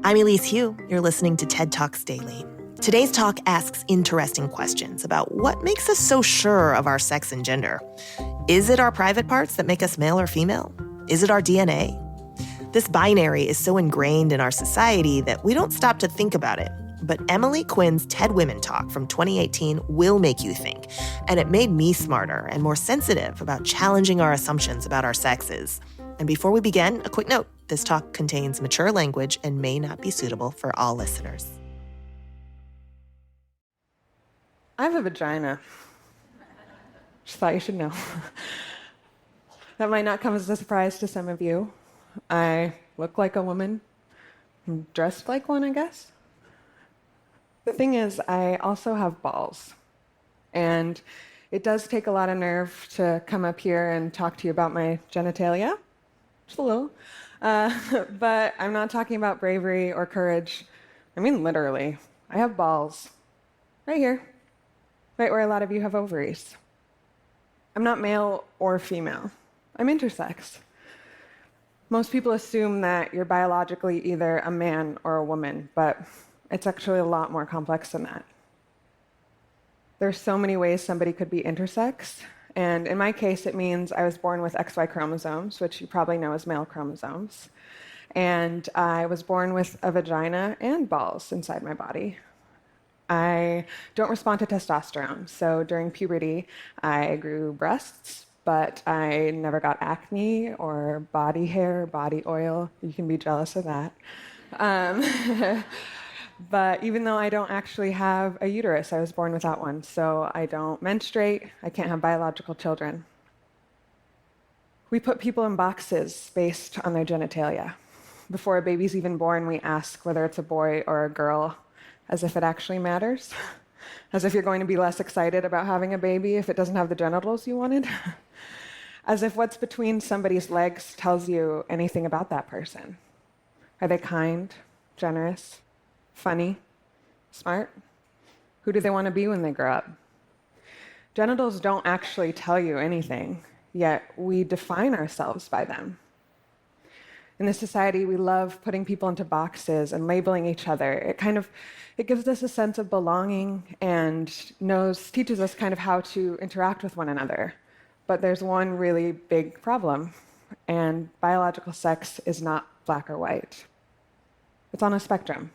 I'm Elise Hugh. You're listening to TED Talks Daily. Today's talk asks interesting questions about what makes us so sure of our sex and gender. Is it our private parts that make us male or female? Is it our DNA? This binary is so ingrained in our society that we don't stop to think about it. But Emily Quinn's TED Women Talk from 2018 will make you think, and it made me smarter and more sensitive about challenging our assumptions about our sexes. And before we begin, a quick note. This talk contains mature language and may not be suitable for all listeners. I have a vagina. Just thought you should know. That might not come as a surprise to some of you. I look like a woman. I'm dressed like one, I guess. The thing is, I also have balls. And it does take a lot of nerve to come up here and talk to you about my genitalia. Just a little. But I'm not talking about bravery or courage. I mean, literally. I have balls. Right here. Right where a lot of you have ovaries. I'm not male or female. I'm intersex. Most people assume that you're biologically either a man or a woman, but it's actually a lot more complex than that. There's so many ways somebody could be intersex, and in my case, it means I was born with XY chromosomes, which you probably know as male chromosomes, and I was born with a vagina and balls inside my body. I don't respond to testosterone, so during puberty, I grew breasts, but I never got acne or body hair, body oil. You can be jealous of that. But even though I don't actually have a uterus, I was born without one, so I don't menstruate, I can't have biological children. We put people in boxes based on their genitalia. Before a baby's even born, we ask whether it's a boy or a girl, as if it actually matters. As if you're going to be less excited about having a baby if it doesn't have the genitals you wanted. As if what's between somebody's legs tells you anything about that person. Are they kind, generous, funny, smart? Who do they want to be when they grow up? Genitals don't actually tell you anything, yet we define ourselves by them. In this society, we love putting people into boxes and labeling each other. It gives us a sense of belonging and teaches us kind of how to interact with one another. But there's one really big problem, and biological sex is not black or white. It's on a spectrum.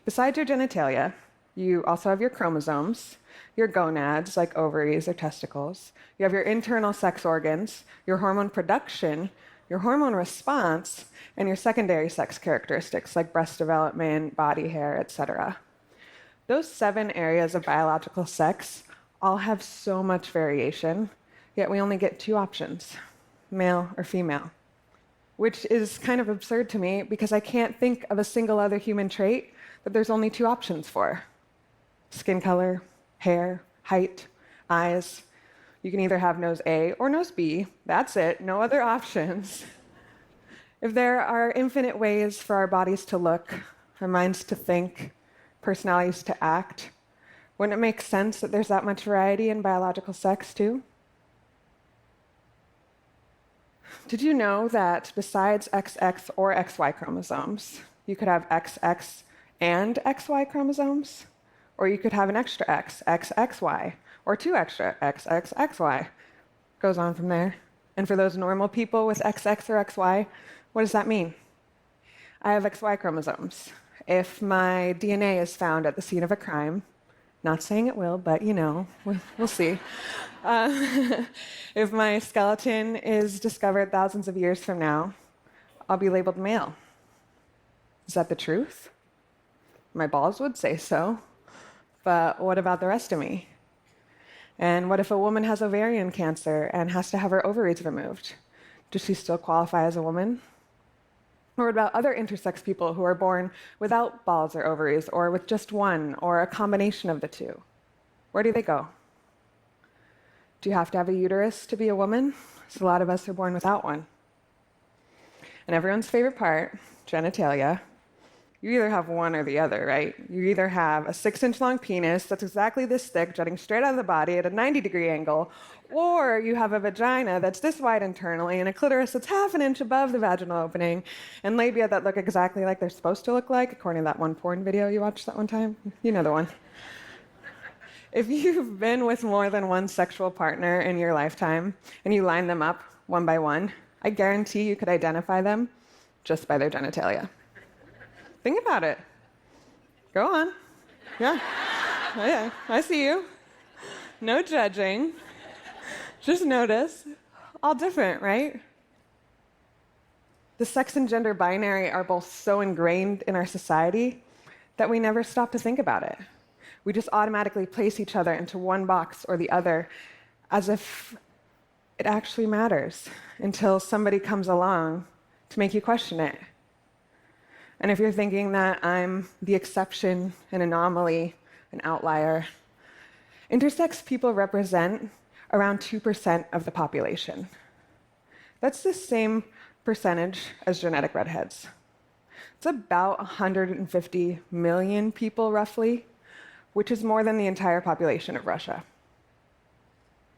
Besides your genitalia, you also have your chromosomes, your gonads, like ovaries or testicles. You have your internal sex organs, your hormone production, your hormone response, and your secondary sex characteristics like breast development, body hair, etc. Those 7 areas of biological sex all have so much variation, yet we only get 2 options, male or female, which is kind of absurd to me because I can't think of a single other human trait that there's only 2 options for. Skin color, hair, height, eyes. You can either have nose A or nose B. That's it, no other options. If there are infinite ways for our bodies to look, our minds to think, personalities to act, wouldn't it make sense that there's that much variety in biological sex too? Did you know that besides XX or XY chromosomes, you could have XX and XY chromosomes? Or you could have an extra X, XXY, or 2 extra XXXY. Goes on from there. And for those normal people with XX or XY, what does that mean? I have XY chromosomes. If my DNA is found at the scene of a crime, not saying it will, but we'll see. If my skeleton is discovered thousands of years from now, I'll be labeled male. Is that the truth? My balls would say so. But what about the rest of me? And what if a woman has ovarian cancer and has to have her ovaries removed? Does she still qualify as a woman? Or what about other intersex people who are born without balls or ovaries, or with just one, or a combination of the 2? Where do they go? Do you have to have a uterus to be a woman? So a lot of us are born without one. And everyone's favorite part, genitalia. you either have one or the other, right? You either have a 6-inch long penis that's exactly this thick, jutting straight out of the body at a 90-degree angle, or you have a vagina that's this wide internally and a clitoris that's half an inch above the vaginal opening, and labia that look exactly like they're supposed to look like, according to that one porn video you watched that one time. You know the one. If you've been with more than one sexual partner in your lifetime and you line them up one by one, I guarantee you could identify them just by their genitalia. Think about it. Go on. Yeah. Oh, yeah. I see you. No judging. Just notice. All different, right? The sex and gender binary are both so ingrained in our society that we never stop to think about it. We just automatically place each other into one box or the other as if it actually matters until somebody comes along to make you question it. And if you're thinking that I'm the exception, an anomaly, an outlier, intersex people represent around 2% of the population. That's the same percentage as genetic redheads. It's about 150 million people, roughly, which is more than the entire population of Russia.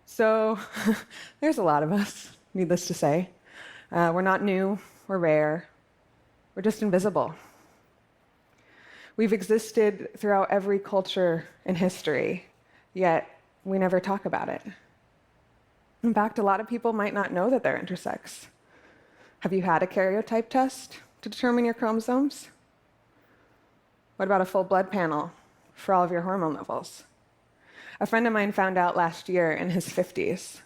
So there's a lot of us, needless to say. We're not new, we're rare, we're just invisible. We've existed throughout every culture in history, yet we never talk about it. In fact, a lot of people might not know that they're intersex. Have you had a karyotype test to determine your chromosomes? What about a full blood panel for all of your hormone levels? A friend of mine found out last year in his 50s.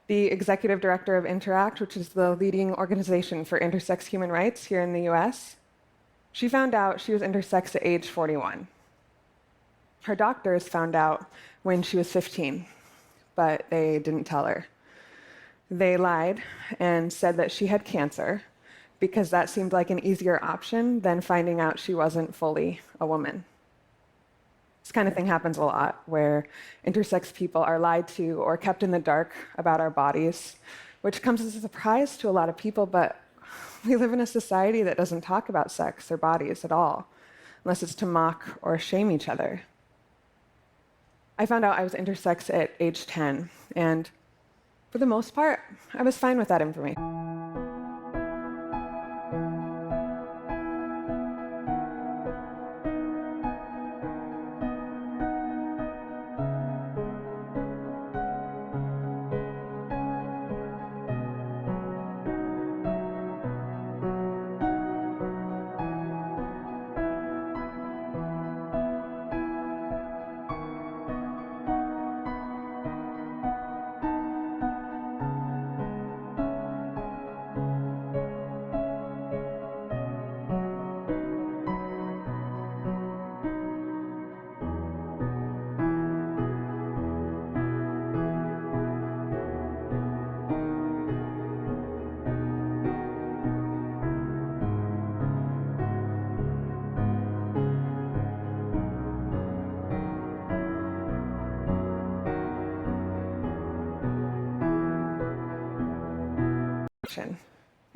The executive director of Interact, which is the leading organization for intersex human rights here in the US, she found out she was intersex at age 41. Her doctors found out when she was 15, but they didn't tell her. They lied and said that she had cancer because that seemed like an easier option than finding out she wasn't fully a woman. This kind of thing happens a lot, where intersex people are lied to or kept in the dark about our bodies, which comes as a surprise to a lot of people, but we live in a society that doesn't talk about sex or bodies at all, unless it's to mock or shame each other. I found out I was intersex at age 10, and for the most part, I was fine with that information.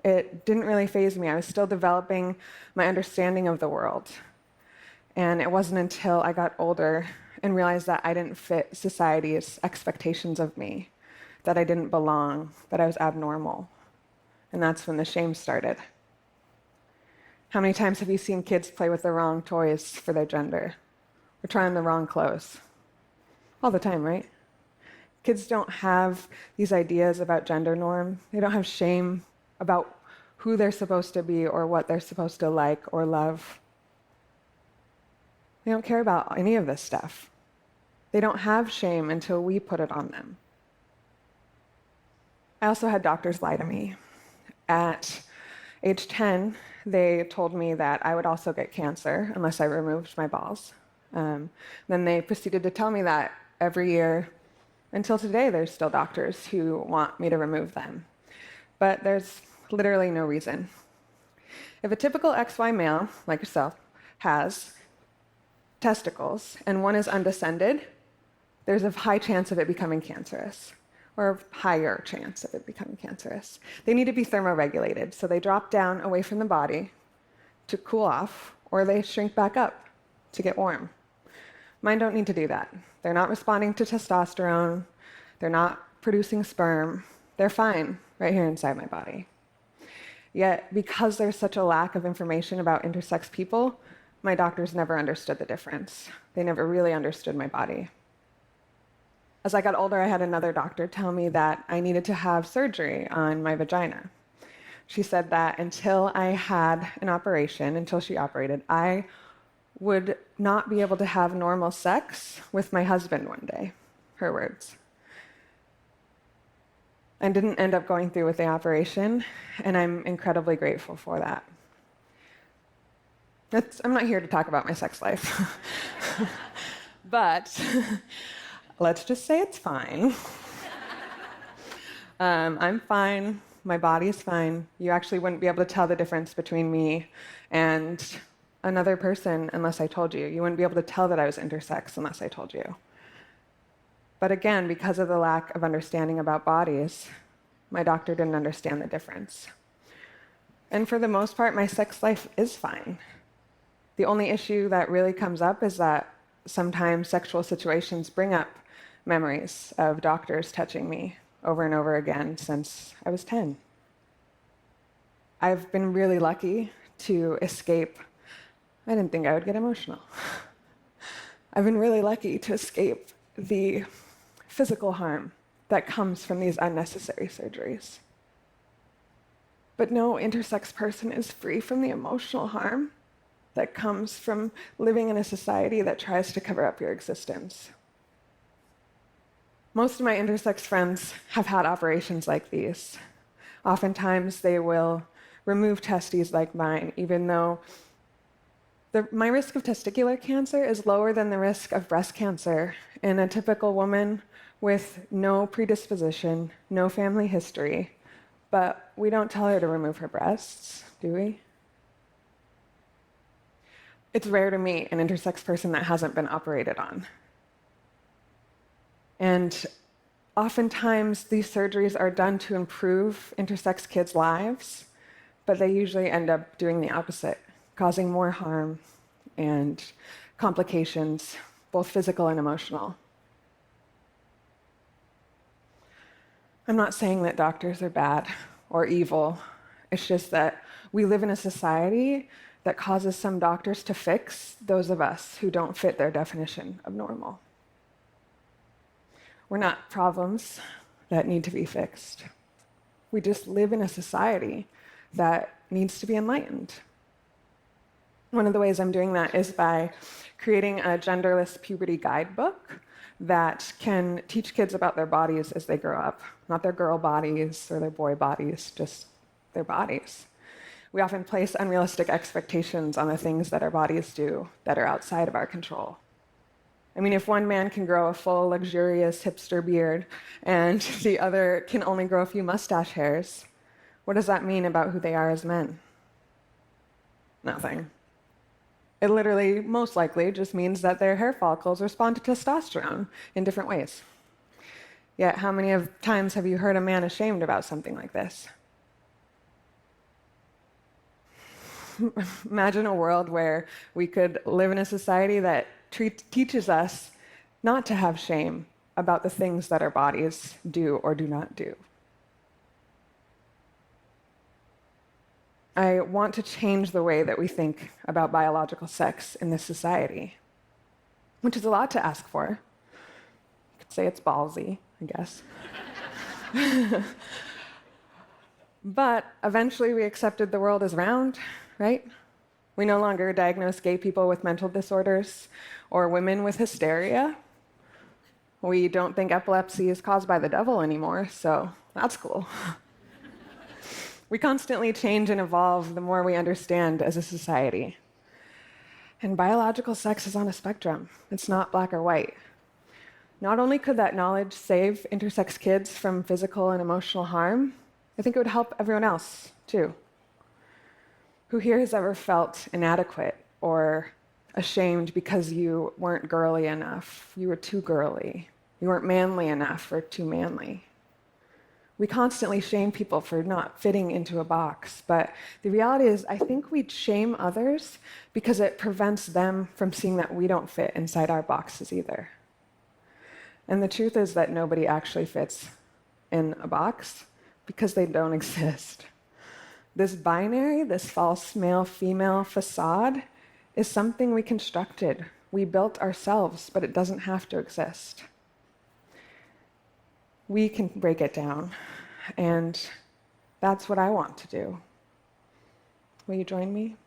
It didn't really faze me. I was still developing my understanding of the world. And it wasn't until I got older and realized that I didn't fit society's expectations of me, that I didn't belong, that I was abnormal. And that's when the shame started. How many times have you seen kids play with the wrong toys for their gender? Or try on the wrong clothes? All the time, right? Kids don't have these ideas about gender norm. They don't have shame about who they're supposed to be or what they're supposed to like or love. They don't care about any of this stuff. They don't have shame until we put it on them. I also had doctors lie to me. At age 10, they told me that I would also get cancer unless I removed my balls. Then they proceeded to tell me that every year until today, there's still doctors who want me to remove them. But there's literally no reason. If a typical XY male, like yourself, has testicles and one is undescended, there's a high chance of it becoming cancerous, or a higher chance of it becoming cancerous. They need to be thermoregulated, so they drop down away from the body to cool off, or they shrink back up to get warm. Mine don't need to do that. They're not responding to testosterone. They're not producing sperm. They're fine right here inside my body. Yet, because there's such a lack of information about intersex people, my doctors never understood the difference. They never really understood my body. As I got older, I had another doctor tell me that I needed to have surgery on my vagina. She said that until I had an operation, until she operated, I would not be able to have normal sex with my husband one day, her words. I didn't end up going through with the operation, and I'm incredibly grateful for that. I'm not here to talk about my sex life, but let's just say it's fine. I'm fine. My body is fine. You actually wouldn't be able to tell the difference between me and another person unless I told you. You wouldn't be able to tell that I was intersex unless I told you. But again, because of the lack of understanding about bodies, my doctor didn't understand the difference. And for the most part, my sex life is fine. The only issue that really comes up is that sometimes sexual situations bring up memories of doctors touching me over and over again since I was 10. I've been really lucky to escape. I didn't think I would get emotional. I've been really lucky to escape the physical harm that comes from these unnecessary surgeries. But no intersex person is free from the emotional harm that comes from living in a society that tries to cover up your existence. Most of my intersex friends have had operations like these. Oftentimes, they will remove testes like mine, even though my risk of testicular cancer is lower than the risk of breast cancer in a typical woman with no predisposition, no family history. But we don't tell her to remove her breasts, do we? It's rare to meet an intersex person that hasn't been operated on. And oftentimes, these surgeries are done to improve intersex kids' lives, but they usually end up doing the opposite, causing more harm and complications, both physical and emotional. I'm not saying that doctors are bad or evil. It's just that we live in a society that causes some doctors to fix those of us who don't fit their definition of normal. We're not problems that need to be fixed. We just live in a society that needs to be enlightened. One of the ways I'm doing that is by creating a genderless puberty guidebook that can teach kids about their bodies as they grow up. Not their girl bodies or their boy bodies, just their bodies. We often place unrealistic expectations on the things that our bodies do that are outside of our control. I mean, if one man can grow a full, luxurious hipster beard and the other can only grow a few mustache hairs, what does that mean about who they are as men? Nothing. It literally, most likely, just means that their hair follicles respond to testosterone in different ways. Yet, how many times have you heard a man ashamed about something like this? Imagine a world where we could live in a society that teaches us not to have shame about the things that our bodies do or do not do. I want to change the way that we think about biological sex in this society, which is a lot to ask for. You could say it's ballsy, I guess. But eventually we accepted the world is round, right? We no longer diagnose gay people with mental disorders or women with hysteria. We don't think epilepsy is caused by the devil anymore, so that's cool. We constantly change and evolve the more we understand as a society. And biological sex is on a spectrum. It's not black or white. Not only could that knowledge save intersex kids from physical and emotional harm, I think it would help everyone else, too. Who here has ever felt inadequate or ashamed because you weren't girly enough? You were too girly. You weren't manly enough or too manly. We constantly shame people for not fitting into a box, but the reality is I think we shame others because it prevents them from seeing that we don't fit inside our boxes either. And the truth is that nobody actually fits in a box because they don't exist. This binary, this false male-female facade is something we constructed. We built ourselves, but it doesn't have to exist. We can break it down, and that's what I want to do. Will you join me?